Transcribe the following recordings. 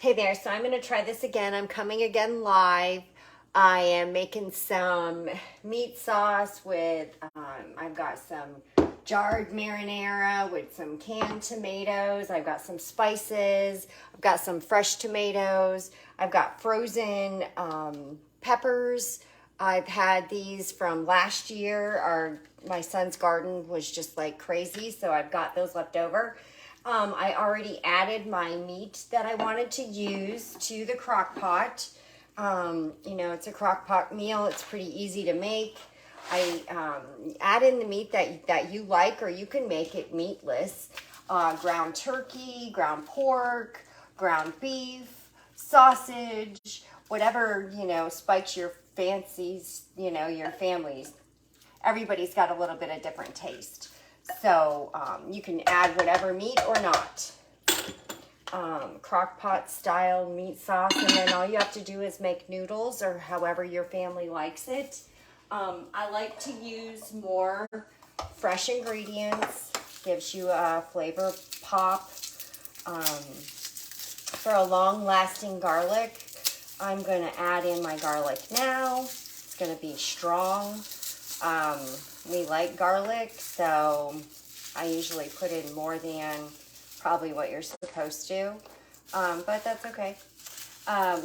Hey there, so I'm going to try this again. I'm coming again live. I am making some meat sauce with, I've got some jarred marinara with some canned tomatoes. I've got some spices. I've got some fresh tomatoes. I've got frozen peppers. I've had these from last year. My son's garden was just like crazy, so I've got those left over. I already added my meat that I wanted to use to the crock pot. You know, it's a crock pot meal. It's pretty easy to make. I add in the meat that you like, or you can make it meatless. Ground turkey, ground pork, ground beef, sausage, whatever, you know, spikes your fancies, you know, your families. Everybody's got a little bit of different taste. So you can add whatever meat or not. Crock pot style meat sauce, and then all you have to do is make noodles or however your family likes it. I like to use more fresh ingredients. Gives you a flavor pop. For a long lasting garlic, I'm going to add in my garlic now. It's going to be strong. We like garlic, so I usually put in more than probably what you're supposed to, but that's okay. I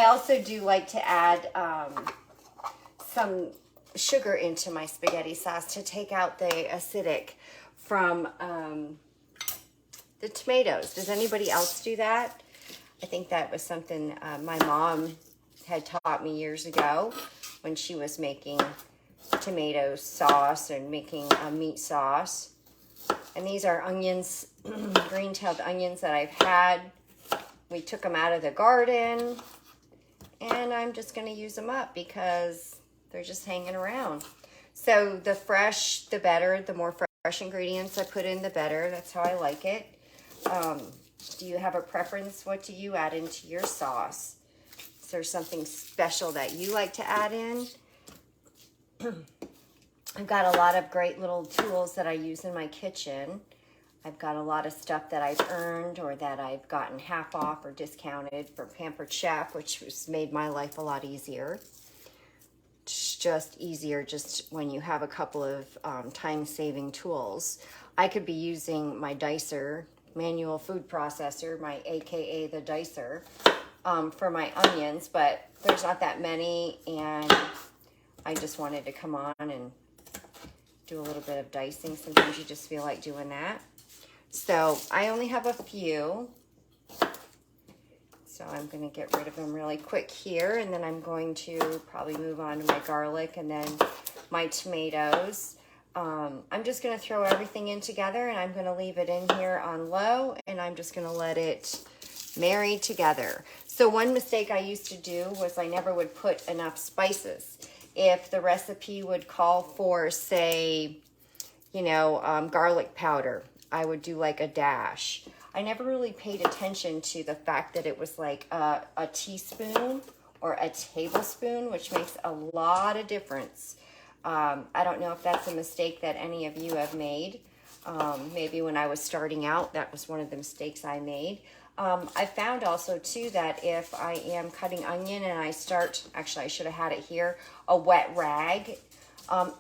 also do like to add some sugar into my spaghetti sauce to take out the acidic from the tomatoes. Does anybody else do that? I think that was something my mom had taught me years ago when she was making tomato sauce and making a meat sauce. And these are onions, green-tailed onions that I've had. We took them out of the garden, and I'm just going to use them up because they're just hanging around. So the fresh, the better. The more fresh ingredients I put in, the better. That's how I like it. Do you have a preference? What do you add into your sauce? Is there something special that you like to add in? I've got a lot of great little tools that I use in my kitchen. I've got a lot of stuff that I've earned or that I've gotten half off or discounted for Pampered Chef, which has made my life a lot easier. It's just easier just when you have a couple of time-saving tools. I could be using my dicer, manual food processor, my AKA the dicer, for my onions, but there's not that many, and I just wanted to come on and do a little bit of dicing. Sometimes you just feel like doing that. So I only have a few. So I'm going to get rid of them really quick here. And then I'm going to probably move on to my garlic and then my tomatoes. I'm just going to throw everything in together, and I'm going to leave it in here on low, and I'm just going to let it marry together. So one mistake I used to do was I never would put enough spices. If the recipe would call for, say, you know, garlic powder, I would do like a dash. I never really paid attention to the fact that it was like a teaspoon or a tablespoon, which makes a lot of difference. I don't know if that's a mistake that any of you have made. Maybe when I was starting out, that was one of the mistakes I made. I found also too that if I am cutting onion and I start, actually I should have had it here, a wet rag,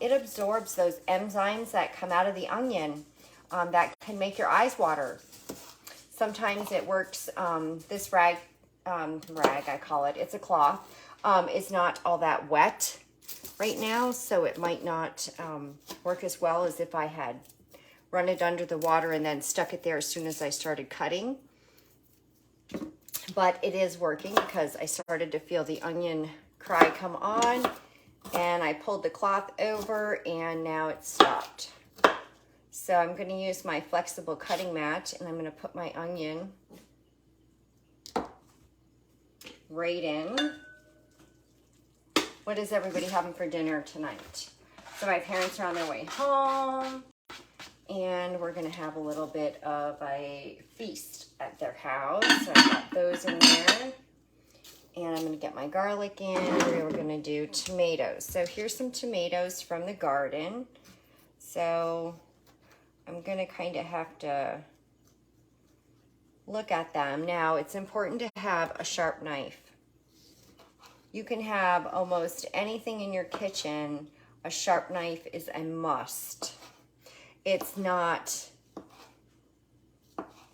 it absorbs those enzymes that come out of the onion that can make your eyes water. Sometimes it works, this rag I call it, it's a cloth, is not all that wet right now, so it might not work as well as if I had run it under the water and then stuck it there as soon as I started cutting. But it is working because I started to feel the onion cry come on, and I pulled the cloth over and now it's stopped. So I'm going to use my flexible cutting mat, and I'm going to put my onion right in. What is everybody having for dinner tonight? So my parents are on their way home, and we're going to have a little bit of a feast at their house. So I've got those in there. And I'm going to get my garlic in. We're going to do tomatoes. So here's some tomatoes from the garden. So I'm going to kind of have to look at them. Now, it's important to have a sharp knife. You can have almost anything in your kitchen. A sharp knife is a must. It's not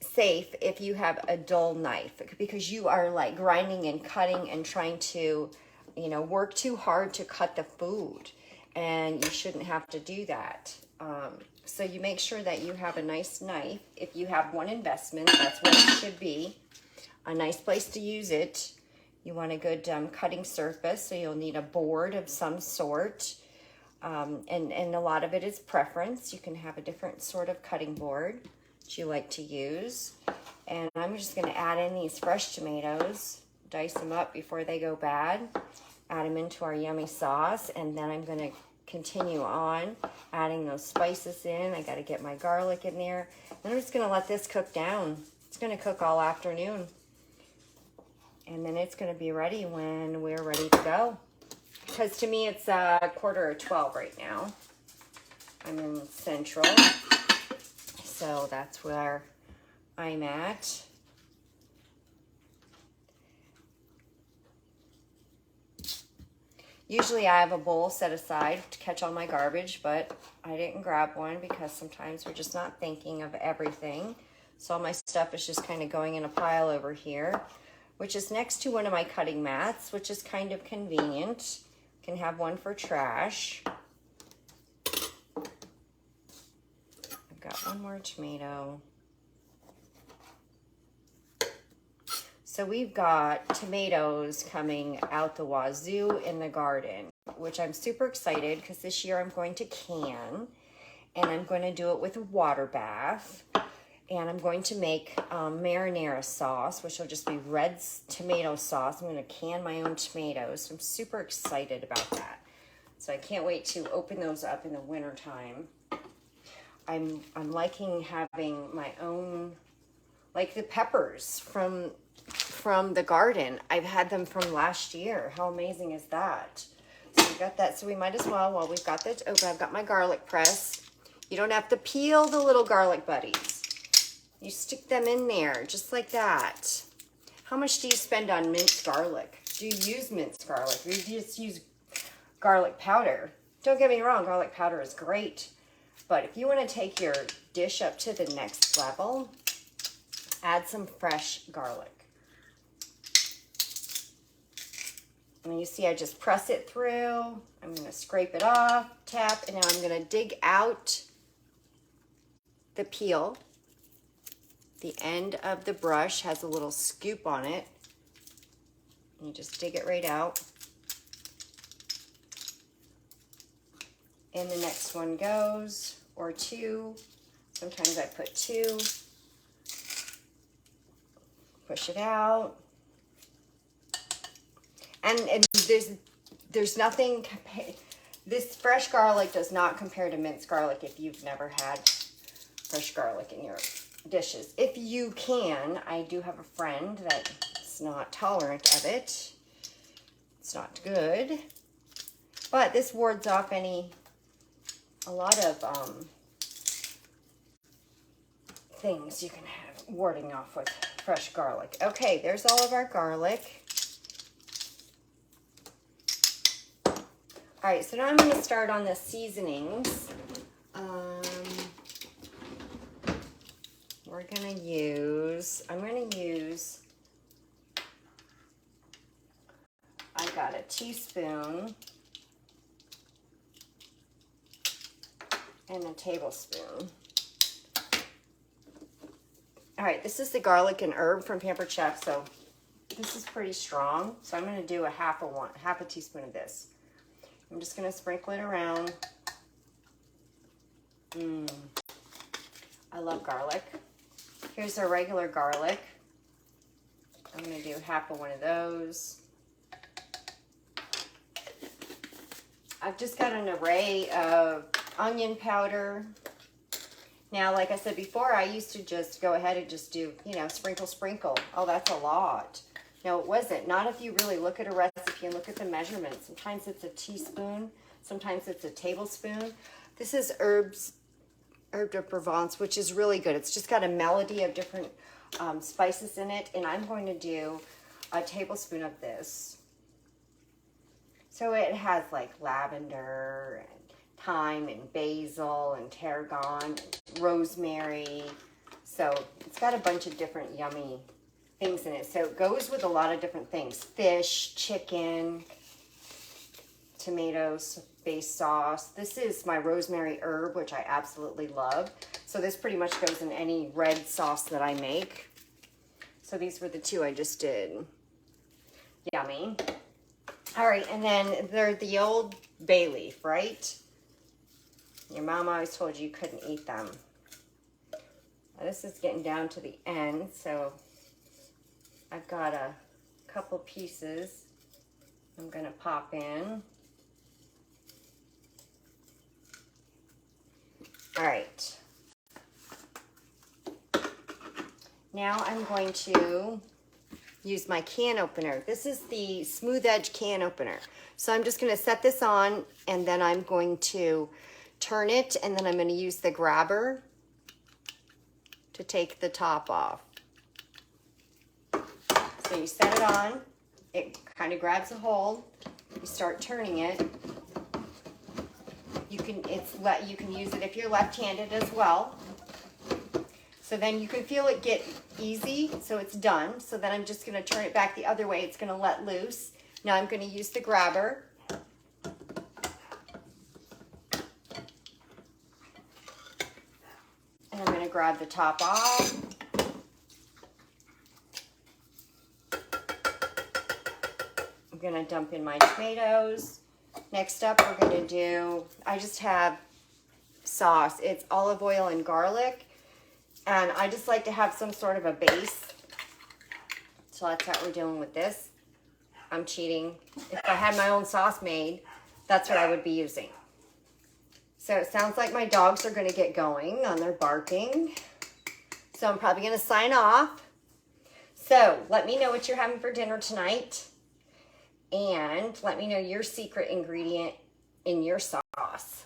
safe if you have a dull knife, because you are like grinding and cutting and trying to, you know, work too hard to cut the food, and you shouldn't have to do that. So you make sure that you have a nice knife. If you have one investment, that's what it should be. A nice place to use it. You want a good cutting surface, so you'll need a board of some sort. And a lot of it is preference. You can have a different sort of cutting board that you like to use. And I'm just going to add in these fresh tomatoes, dice them up before they go bad, add them into our yummy sauce, and then I'm going to continue on adding those spices in. I got to get my garlic in there. And I'm just going to let this cook down. It's going to cook all afternoon. And then it's going to be ready when we're ready to go. Because to me, it's 11:45 right now. I'm in Central. So that's where I'm at. Usually I have a bowl set aside to catch all my garbage, but I didn't grab one because sometimes we're just not thinking of everything. So all my stuff is just kind of going in a pile over here, which is next to one of my cutting mats, which is kind of convenient. Can have one for trash. I've got one more tomato. So we've got tomatoes coming out the wazoo in the garden, which I'm super excited because this year I'm going to can, and I'm going to do it with a water bath. And I'm going to make marinara sauce, which will just be red tomato sauce. I'm going to can my own tomatoes. So I'm super excited about that. So I can't wait to open those up in the winter time. I'm liking having my own, like the peppers from the garden. I've had them from last year. How amazing is that? So we got that. So we might as well, while we've got that open, I've got my garlic press. You don't have to peel the little garlic buddies. You stick them in there, just like that. How much do you spend on minced garlic? Do you use minced garlic, or do you just use garlic powder? Don't get me wrong, garlic powder is great. But if you want to take your dish up to the next level, add some fresh garlic. And you see I just press it through. I'm going to scrape it off, tap, and now I'm going to dig out the peel. The end of the brush has a little scoop on it. You just dig it right out. And the next one goes, or two. Sometimes I put two. Push it out. And there's nothing, this fresh garlic does not compare to minced garlic if you've never had fresh garlic in your dishes. If you can, I do have a friend that's not tolerant of it. It's not good. But this wards off a lot of things you can have warding off with fresh garlic. Okay, there's all of our garlic. All right, so now I'm going to start on the seasonings. I'm going to use, I got a teaspoon and a tablespoon. All right, this is the garlic and herb from Pampered Chef, so this is pretty strong. So I'm going to do a half a teaspoon of this. I'm just going to sprinkle it around. I love garlic. Here's our regular garlic. I'm going to do half of one of those. I've just got an array of onion powder. Now, like I said before, I used to just go ahead and just do, sprinkle. Oh, that's a lot. No, it wasn't. Not if you really look at a recipe and look at the measurements. Sometimes it's a teaspoon. Sometimes it's a tablespoon. This is herb de Provence, which is really good. It's just got a melody of different spices in it, and I'm going to do a tablespoon of this. So it has like lavender and thyme and basil and tarragon and rosemary. So it's got a bunch of different yummy things in it. So it goes with a lot of different things. Fish, chicken, tomatoes, base sauce. This is my rosemary herb, which I absolutely love. So this pretty much goes in any red sauce that I make. So these were the two I just did. Yummy. All right, and then they're the old bay leaf, right? Your mom always told you couldn't eat them. Now, this is getting down to the end, so I've got a couple pieces I'm gonna pop in. All right. Now I'm going to use my can opener. This is the smooth edge can opener. So I'm just gonna set this on, and then I'm going to turn it, and then I'm gonna use the grabber to take the top off. So you set it on, it kind of grabs a hold, you start turning it. You can use it if you're left-handed as well. So then you can feel it get easy, so it's done. So then I'm just gonna turn it back the other way. It's gonna let loose. Now I'm gonna use the grabber. And I'm gonna grab the top off. I'm gonna dump in my tomatoes. Next up, we're gonna do, I just have sauce. It's olive oil and garlic. And I just like to have some sort of a base. So that's how we're dealing with this. I'm cheating. If I had my own sauce made, that's what I would be using. So it sounds like my dogs are gonna get going on their barking. So I'm probably gonna sign off. So let me know what you're having for dinner tonight. And let me know your secret ingredient in your sauce.